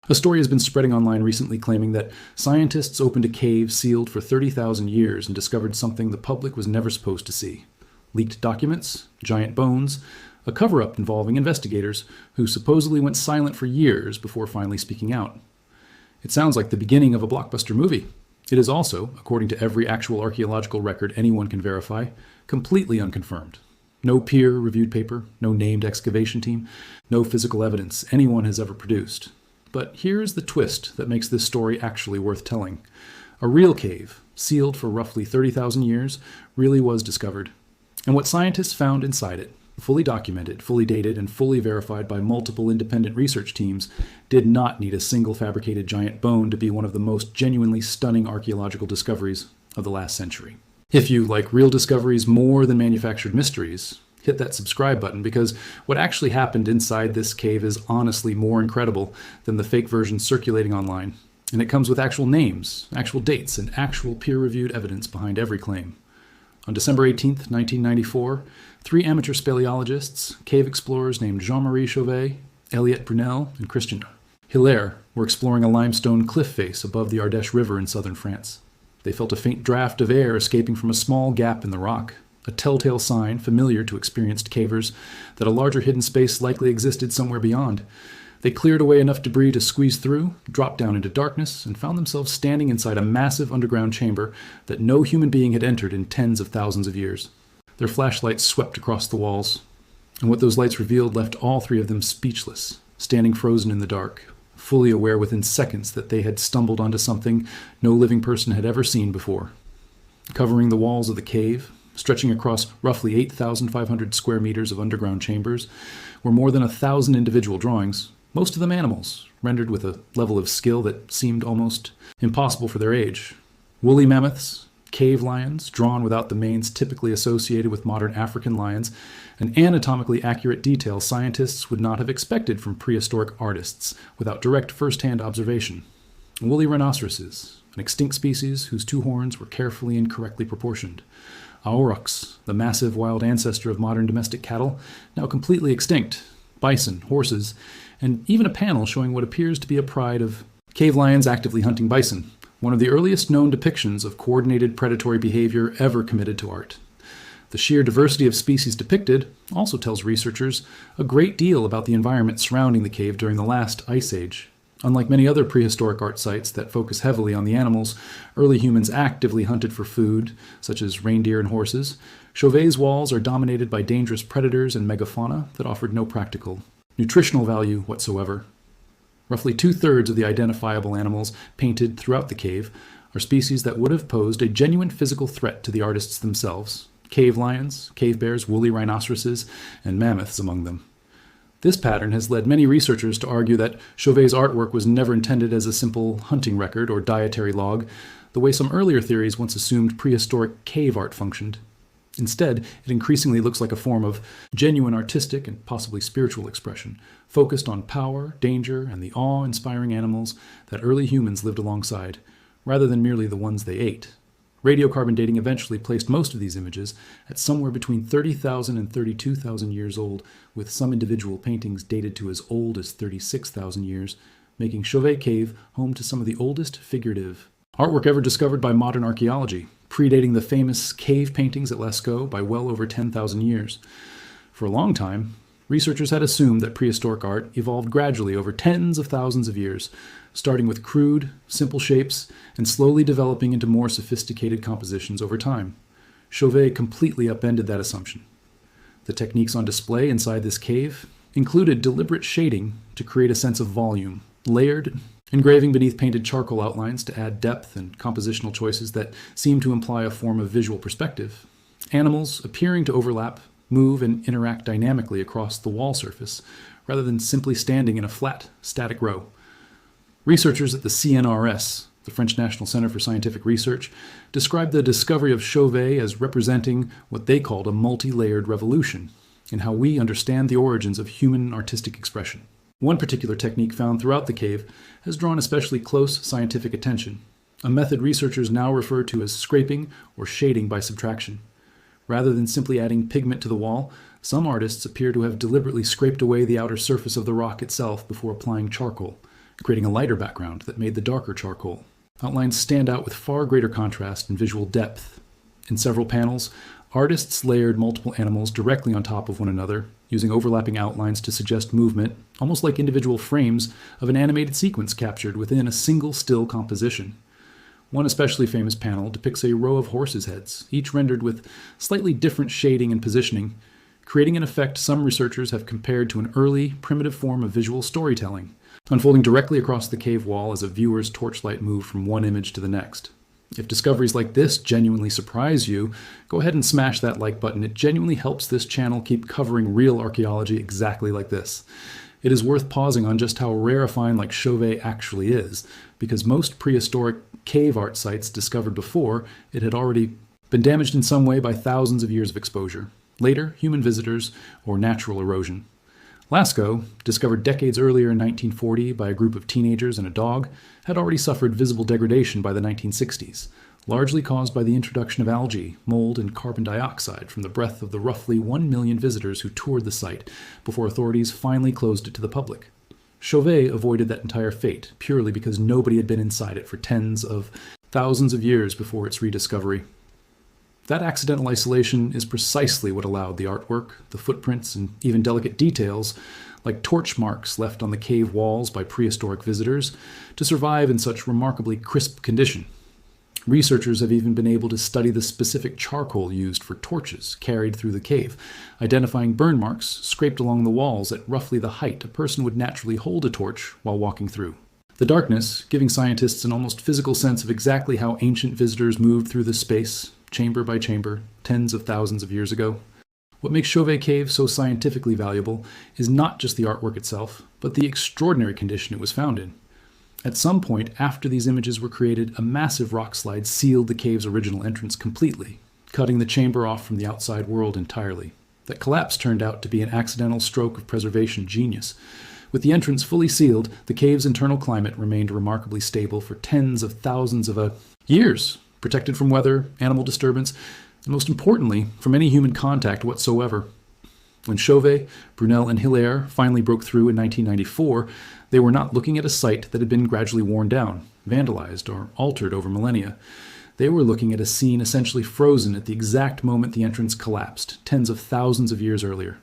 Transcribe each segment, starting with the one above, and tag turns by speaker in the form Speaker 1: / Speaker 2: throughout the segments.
Speaker 1: A story has been spreading online recently claiming that scientists opened a cave sealed for 30,000 years and discovered something the public was never supposed to see. Leaked documents, giant bones, a cover-up involving investigators who supposedly went silent for years before finally speaking out. It sounds like the beginning of a blockbuster movie. It is also, according to every actual archaeological record anyone can verify, completely unconfirmed. No peer-reviewed paper, no named excavation team, no physical evidence anyone has ever produced. But here's the twist that makes this story actually worth telling. A real cave, sealed for roughly 30,000 years, really was discovered. And what scientists found inside it, fully documented, fully dated, and fully verified by multiple independent research teams, did not need a single fabricated giant bone to be one of the most genuinely stunning archaeological discoveries of the last century. If you like real discoveries more than manufactured mysteries, hit that subscribe button, because what actually happened inside this cave is honestly more incredible than the fake version circulating online. And it comes with actual names, actual dates, and actual peer-reviewed evidence behind every claim. On December 18, 1994, 3 amateur speleologists, cave explorers named Jean-Marie Chauvet, Elliot Brunel, and Christian Hilaire were exploring a limestone cliff face above the Ardèche River in southern France. They felt a faint draft of air escaping from a small gap in the rock, a telltale sign familiar to experienced cavers that a larger hidden space likely existed somewhere beyond. They cleared away enough debris to squeeze through, dropped down into darkness, and found themselves standing inside a massive underground chamber that no human being had entered in tens of thousands of years. Their flashlights swept across the walls, and what those lights revealed left all 3 of them speechless, standing frozen in the dark, fully aware within seconds that they had stumbled onto something no living person had ever seen before. Covering the walls of the cave, stretching across roughly 8,500 square meters of underground chambers, were more than 1,000 individual drawings, most of them animals, rendered with a level of skill that seemed almost impossible for their age. Woolly mammoths, cave lions, drawn without the manes typically associated with modern African lions, an anatomically accurate detail scientists would not have expected from prehistoric artists without direct first-hand observation. Woolly rhinoceroses, an extinct species whose 2 horns were carefully and correctly proportioned. Aurochs, the massive wild ancestor of modern domestic cattle, now completely extinct. Bison, horses, and even a panel showing what appears to be a pride of cave lions actively hunting bison, one of the earliest known depictions of coordinated predatory behavior ever committed to art. The sheer diversity of species depicted also tells researchers a great deal about the environment surrounding the cave during the last ice age. Unlike many other prehistoric art sites that focus heavily on the animals early humans actively hunted for food, such as reindeer and horses, Chauvet's walls are dominated by dangerous predators and megafauna that offered no practical, nutritional value whatsoever. Roughly 2/3 of the identifiable animals painted throughout the cave are species that would have posed a genuine physical threat to the artists themselves: cave lions, cave bears, woolly rhinoceroses, and mammoths among them. This pattern has led many researchers to argue that Chauvet's artwork was never intended as a simple hunting record or dietary log, the way some earlier theories once assumed prehistoric cave art functioned. Instead, it increasingly looks like a form of genuine artistic and possibly spiritual expression, focused on power, danger, and the awe-inspiring animals that early humans lived alongside, rather than merely the ones they ate. Radiocarbon dating eventually placed most of these images at somewhere between 30,000 and 32,000 years old, with some individual paintings dated to as old as 36,000 years, making Chauvet Cave home to some of the oldest figurative artwork ever discovered by modern archaeology, predating the famous cave paintings at Lascaux by well over 10,000 years. For a long time, researchers had assumed that prehistoric art evolved gradually over tens of thousands of years, starting with crude, simple shapes and slowly developing into more sophisticated compositions over time. Chauvet completely upended that assumption. The techniques on display inside this cave included deliberate shading to create a sense of volume, layered engraving beneath painted charcoal outlines to add depth, and compositional choices that seem to imply a form of visual perspective. Animals appearing to overlap, move, and interact dynamically across the wall surface, rather than simply standing in a flat, static row. Researchers at the CNRS, the French National Center for Scientific Research, described the discovery of Chauvet as representing what they called a multi-layered revolution in how we understand the origins of human artistic expression. One particular technique found throughout the cave has drawn especially close scientific attention, a method researchers now refer to as scraping or shading by subtraction. Rather than simply adding pigment to the wall, some artists appear to have deliberately scraped away the outer surface of the rock itself before applying charcoal, creating a lighter background that made the darker charcoal. Outlines stand out with far greater contrast and visual depth. In several panels, artists layered multiple animals directly on top of one another, using overlapping outlines to suggest movement, almost like individual frames of an animated sequence captured within a single still composition. One especially famous panel depicts a row of horses' heads, each rendered with slightly different shading and positioning, creating an effect some researchers have compared to an early, primitive form of visual storytelling, unfolding directly across the cave wall as a viewer's torchlight moved from one image to the next. If discoveries like this genuinely surprise you, go ahead and smash that like button. It genuinely helps this channel keep covering real archaeology exactly like this. It is worth pausing on just how rare a find like Chauvet actually is, because most prehistoric cave art sites discovered before it had already been damaged in some way by thousands of years of exposure. Later, human visitors or natural erosion. Lascaux, discovered decades earlier in 1940 by a group of teenagers and a dog, had already suffered visible degradation by the 1960s, largely caused by the introduction of algae, mold, and carbon dioxide from the breath of the roughly 1 million visitors who toured the site before authorities finally closed it to the public. Chauvet avoided that entire fate purely because nobody had been inside it for tens of thousands of years before its rediscovery. That accidental isolation is precisely what allowed the artwork, the footprints, and even delicate details, like torch marks left on the cave walls by prehistoric visitors, to survive in such remarkably crisp condition. Researchers have even been able to study the specific charcoal used for torches carried through the cave, identifying burn marks scraped along the walls at roughly the height a person would naturally hold a torch while walking through. The darkness, giving scientists an almost physical sense of exactly how ancient visitors moved through this space, chamber by chamber, tens of thousands of years ago. What makes Chauvet Cave so scientifically valuable is not just the artwork itself, but the extraordinary condition it was found in. At some point after these images were created, a massive rock slide sealed the cave's original entrance completely, cutting the chamber off from the outside world entirely. That collapse turned out to be an accidental stroke of preservation genius. With the entrance fully sealed, the cave's internal climate remained remarkably stable for tens of thousands of years, protected from weather, animal disturbance, and most importantly, from any human contact whatsoever. When Chauvet, Brunel, and Hilaire finally broke through in 1994, they were not looking at a site that had been gradually worn down, vandalized, or altered over millennia. They were looking at a scene essentially frozen at the exact moment the entrance collapsed, tens of thousands of years earlier.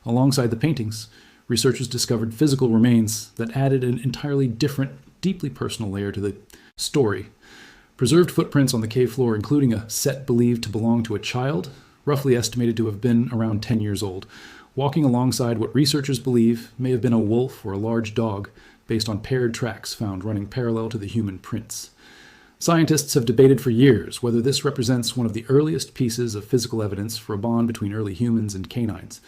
Speaker 1: Alongside the paintings, researchers discovered physical remains that added an entirely different, deeply personal layer to the story. Preserved footprints on the cave floor, including a set believed to belong to a child, roughly estimated to have been around 10 years old, walking alongside what researchers believe may have been a wolf or a large dog, based on paired tracks found running parallel to the human prints. Scientists have debated for years whether this represents one of the earliest pieces of physical evidence for a bond between early humans and canines,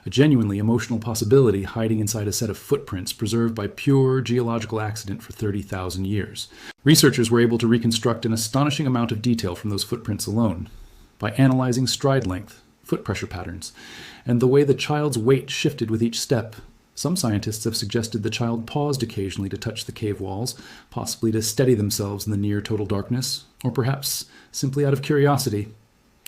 Speaker 1: a genuinely emotional possibility hiding inside a set of footprints preserved by pure geological accident for 30,000 years. Researchers were able to reconstruct an astonishing amount of detail from those footprints alone, by analyzing stride length, foot pressure patterns, and the way the child's weight shifted with each step. Some scientists have suggested the child paused occasionally to touch the cave walls, possibly to steady themselves in the near total darkness, or perhaps simply out of curiosity.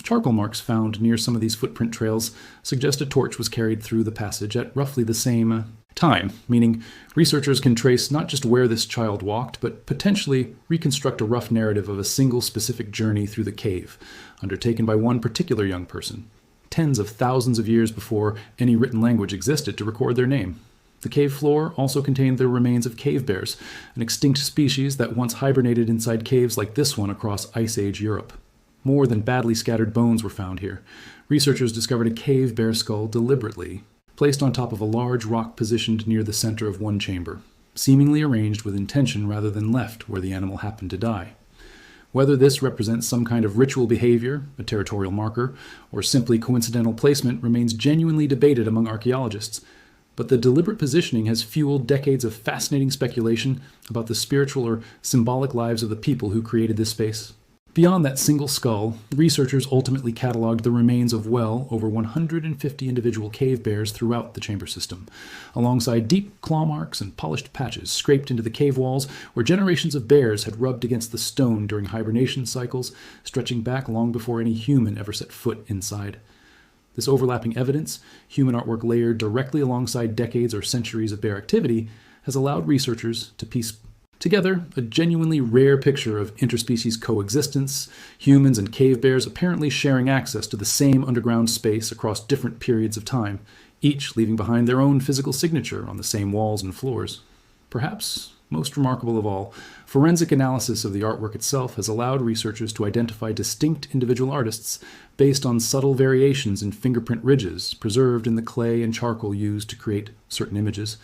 Speaker 1: Charcoal marks found near some of these footprint trails suggest a torch was carried through the passage at roughly the same time, meaning researchers can trace not just where this child walked, but potentially reconstruct a rough narrative of a single specific journey through the cave, undertaken by one particular young person, tens of thousands of years before any written language existed to record their name. The cave floor also contained the remains of cave bears, an extinct species that once hibernated inside caves like this one across Ice Age Europe. More than badly scattered bones were found here. Researchers discovered a cave bear skull deliberately placed on top of a large rock positioned near the center of one chamber, seemingly arranged with intention rather than left where the animal happened to die. Whether this represents some kind of ritual behavior, a territorial marker, or simply coincidental placement remains genuinely debated among archaeologists, but the deliberate positioning has fueled decades of fascinating speculation about the spiritual or symbolic lives of the people who created this space. Beyond that single skull, researchers ultimately cataloged the remains of well over 150 individual cave bears throughout the chamber system, alongside deep claw marks and polished patches scraped into the cave walls where generations of bears had rubbed against the stone during hibernation cycles, stretching back long before any human ever set foot inside. This overlapping evidence, human artwork layered directly alongside decades or centuries of bear activity, has allowed researchers to piece together a genuinely rare picture of interspecies coexistence, humans and cave bears apparently sharing access to the same underground space across different periods of time, each leaving behind their own physical signature on the same walls and floors. Perhaps most remarkable of all, forensic analysis of the artwork itself has allowed researchers to identify distinct individual artists based on subtle variations in fingerprint ridges preserved in the clay and charcoal used to create certain images.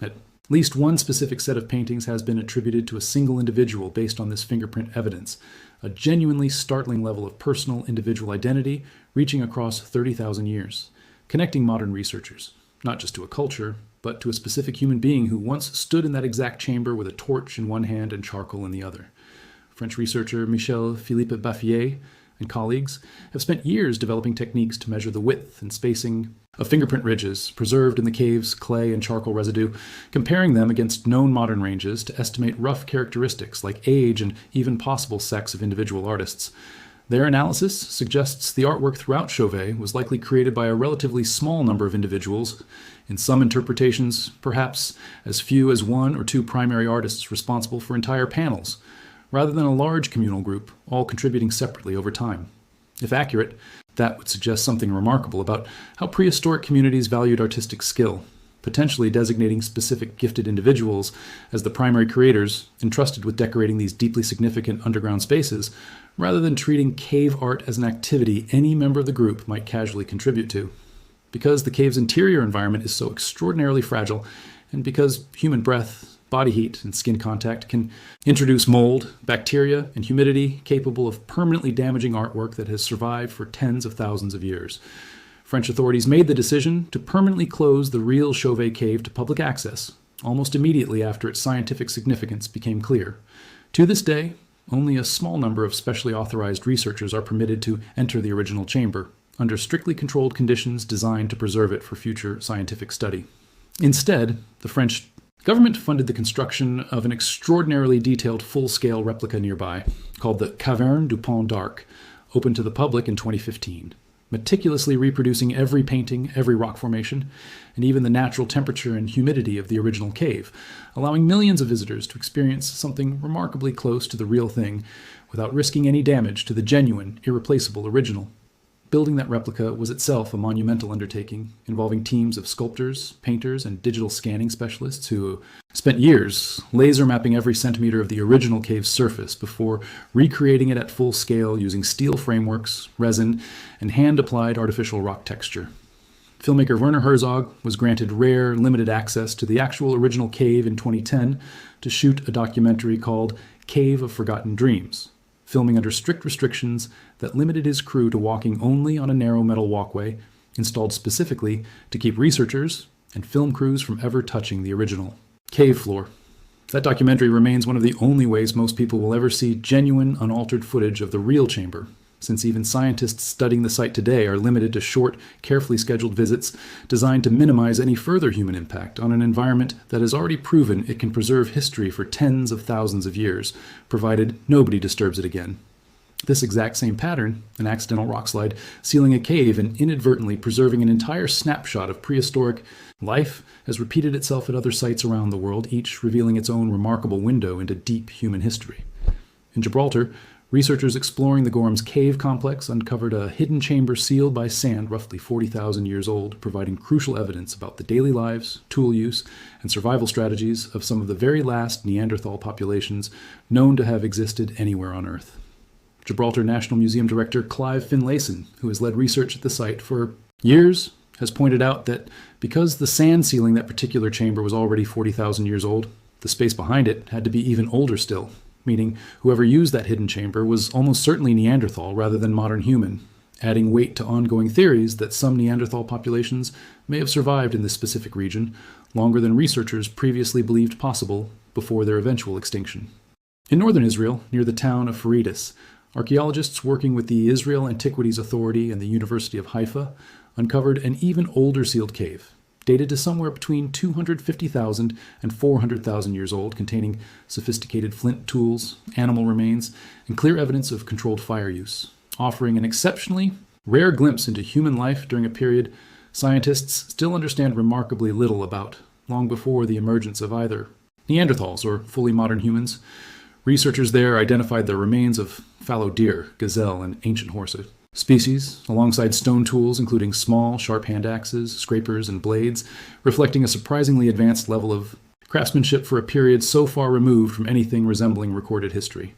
Speaker 1: At least one specific set of paintings has been attributed to a single individual based on this fingerprint evidence, a genuinely startling level of personal individual identity reaching across 30,000 years, connecting modern researchers, not just to a culture, but to a specific human being who once stood in that exact chamber with a torch in one hand and charcoal in the other. French researcher Michel-Philippe Baffier and colleagues have spent years developing techniques to measure the width and spacing of fingerprint ridges preserved in the cave's clay and charcoal residue, comparing them against known modern ranges to estimate rough characteristics like age and even possible sex of individual artists. Their analysis suggests the artwork throughout Chauvet was likely created by a relatively small number of individuals, in some interpretations, perhaps as few as one or two primary artists responsible for entire panels, rather than a large communal group, all contributing separately over time. If accurate, that would suggest something remarkable about how prehistoric communities valued artistic skill, potentially designating specific gifted individuals as the primary creators entrusted with decorating these deeply significant underground spaces, rather than treating cave art as an activity any member of the group might casually contribute to. Because the cave's interior environment is so extraordinarily fragile, and because human breath, body heat, and skin contact can introduce mold, bacteria, and humidity capable of permanently damaging artwork that has survived for tens of thousands of years, French authorities made the decision to permanently close the real Chauvet cave to public access, almost immediately after its scientific significance became clear. To this day, only a small number of specially authorized researchers are permitted to enter the original chamber, under strictly controlled conditions designed to preserve it for future scientific study. Instead, the French government funded the construction of an extraordinarily detailed full-scale replica nearby, called the Caverne du Pont d'Arc, opened to the public in 2015, meticulously reproducing every painting, every rock formation, and even the natural temperature and humidity of the original cave, allowing millions of visitors to experience something remarkably close to the real thing without risking any damage to the genuine, irreplaceable original. Building that replica was itself a monumental undertaking, involving teams of sculptors, painters, and digital scanning specialists who spent years laser mapping every centimeter of the original cave's surface before recreating it at full scale using steel frameworks, resin, and hand-applied artificial rock texture. Filmmaker Werner Herzog was granted rare, limited access to the actual original cave in 2010 to shoot a documentary called Cave of Forgotten Dreams, filming under strict restrictions that limited his crew to walking only on a narrow metal walkway installed specifically to keep researchers and film crews from ever touching the original cave floor. That documentary remains one of the only ways most people will ever see genuine, unaltered footage of the real chamber, since even scientists studying the site today are limited to short, carefully scheduled visits designed to minimize any further human impact on an environment that has already proven it can preserve history for tens of thousands of years, provided nobody disturbs it again. This exact same pattern, an accidental rockslide sealing a cave and inadvertently preserving an entire snapshot of prehistoric life, has repeated itself at other sites around the world, each revealing its own remarkable window into deep human history. In Gibraltar, researchers exploring the Gorham's Cave complex uncovered a hidden chamber sealed by sand roughly 40,000 years old, providing crucial evidence about the daily lives, tool use, and survival strategies of some of the very last Neanderthal populations known to have existed anywhere on Earth. Gibraltar National Museum director Clive Finlayson, who has led research at the site for years, has pointed out that because the sand sealing that particular chamber was already 40,000 years old, the space behind it had to be even older still, meaning whoever used that hidden chamber was almost certainly Neanderthal rather than modern human, adding weight to ongoing theories that some Neanderthal populations may have survived in this specific region longer than researchers previously believed possible before their eventual extinction. In northern Israel, near the town of Faridis, archaeologists working with the Israel Antiquities Authority and the University of Haifa uncovered an even older sealed cave, dated to somewhere between 250,000 and 400,000 years old, containing sophisticated flint tools, animal remains, and clear evidence of controlled fire use, offering an exceptionally rare glimpse into human life during a period scientists still understand remarkably little about long before the emergence of either Neanderthals or fully modern humans. Researchers there identified the remains of fallow deer, gazelle, and ancient horse species, alongside stone tools including small, sharp hand axes, scrapers, and blades, reflecting a surprisingly advanced level of craftsmanship for a period so far removed from anything resembling recorded history.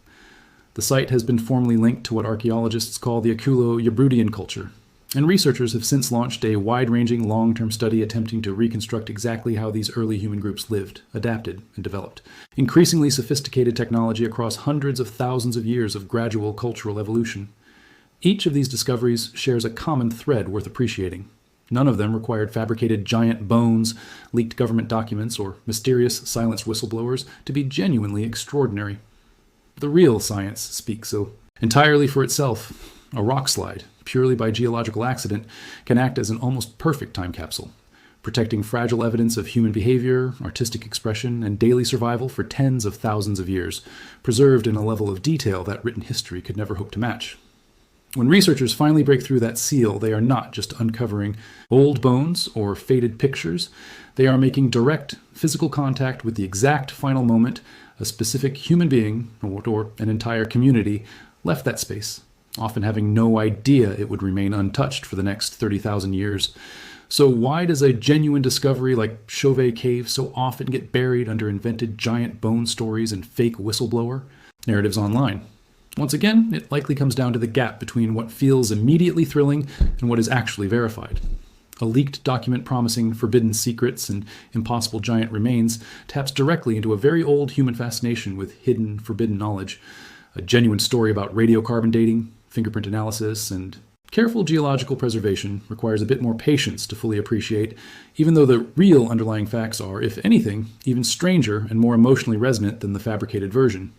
Speaker 1: The site has been formally linked to what archaeologists call the Akulo-Yabrudian culture, and researchers have since launched a wide-ranging long-term study attempting to reconstruct exactly how these early human groups lived, adapted, and developed. Increasingly sophisticated technology across hundreds of thousands of years of gradual cultural evolution. Each of these discoveries shares a common thread worth appreciating. None of them required fabricated giant bones, leaked government documents, or mysterious silenced whistleblowers to be genuinely extraordinary. The real science speaks so entirely for itself. A rock slide, purely by geological accident, can act as an almost perfect time capsule, protecting fragile evidence of human behavior, artistic expression, and daily survival for tens of thousands of years, preserved in a level of detail that written history could never hope to match. When researchers finally break through that seal, they are not just uncovering old bones or faded pictures. They are making direct physical contact with the exact final moment a specific human being, or an entire community, left that space, often having no idea it would remain untouched for the next 30,000 years. So why does a genuine discovery like Chauvet Cave so often get buried under invented giant bone stories and fake whistleblower narratives online? Once again, it likely comes down to the gap between what feels immediately thrilling and what is actually verified. A leaked document promising forbidden secrets and impossible giant remains taps directly into a very old human fascination with hidden, forbidden knowledge. A genuine story about radiocarbon dating, fingerprint analysis, and careful geological preservation requires a bit more patience to fully appreciate, even though the real underlying facts are, if anything, even stranger and more emotionally resonant than the fabricated version.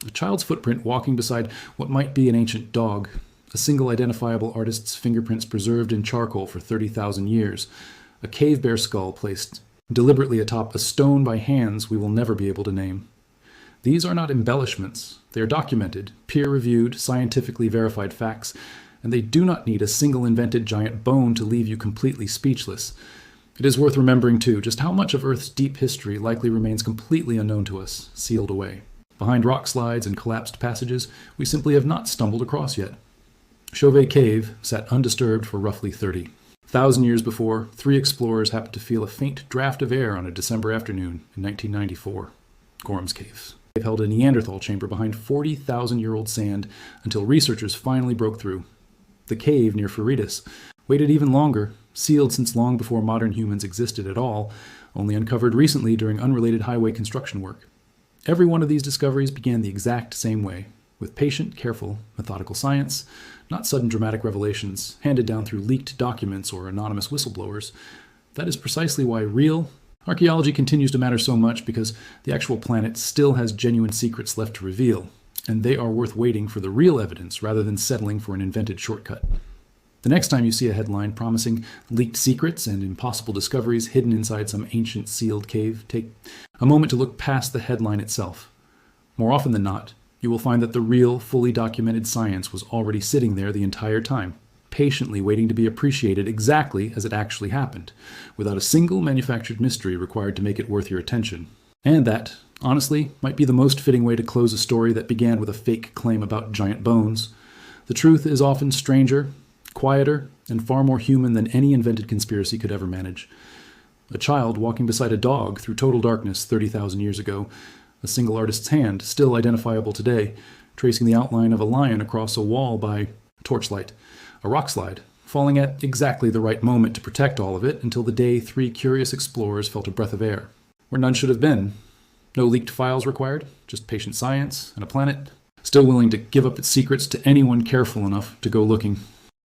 Speaker 1: A child's footprint walking beside what might be an ancient dog, a single identifiable artist's fingerprints preserved in charcoal for 30,000 years, a cave bear skull placed deliberately atop a stone by hands we will never be able to name. These are not embellishments. They are documented, peer-reviewed, scientifically verified facts, and they do not need a single invented giant bone to leave you completely speechless. It is worth remembering, too, just how much of Earth's deep history likely remains completely unknown to us, sealed away. Behind rock slides and collapsed passages we simply have not stumbled across yet. Chauvet Cave sat undisturbed for roughly 30,000 years before, 3 explorers happened to feel a faint draft of air on a December afternoon in 1994. Gorham's Caves. They've held a Neanderthal chamber behind 40,000-year-old sand until researchers finally broke through. The cave near Furitas waited even longer, sealed since long before modern humans existed at all, only uncovered recently during unrelated highway construction work. Every one of these discoveries began the exact same way, with patient, careful, methodical science, not sudden dramatic revelations handed down through leaked documents or anonymous whistleblowers. That is precisely why real archaeology continues to matter so much, because the actual planet still has genuine secrets left to reveal, and they are worth waiting for the real evidence rather than settling for an invented shortcut. The next time you see a headline promising leaked secrets and impossible discoveries hidden inside some ancient sealed cave, take a moment to look past the headline itself. More often than not, you will find that the real, fully documented science was already sitting there the entire time, patiently waiting to be appreciated exactly as it actually happened, without a single manufactured mystery required to make it worth your attention. And that, honestly, might be the most fitting way to close a story that began with a fake claim about giant bones. The truth is often stranger, quieter, and far more human than any invented conspiracy could ever manage. A child walking beside a dog through total darkness 30,000 years ago, a single artist's hand, still identifiable today, tracing the outline of a lion across a wall by torchlight, a rock slide, falling at exactly the right moment to protect all of it until the day 3 curious explorers felt a breath of air, where none should have been. No leaked files required, just patient science and a planet still willing to give up its secrets to anyone careful enough to go looking.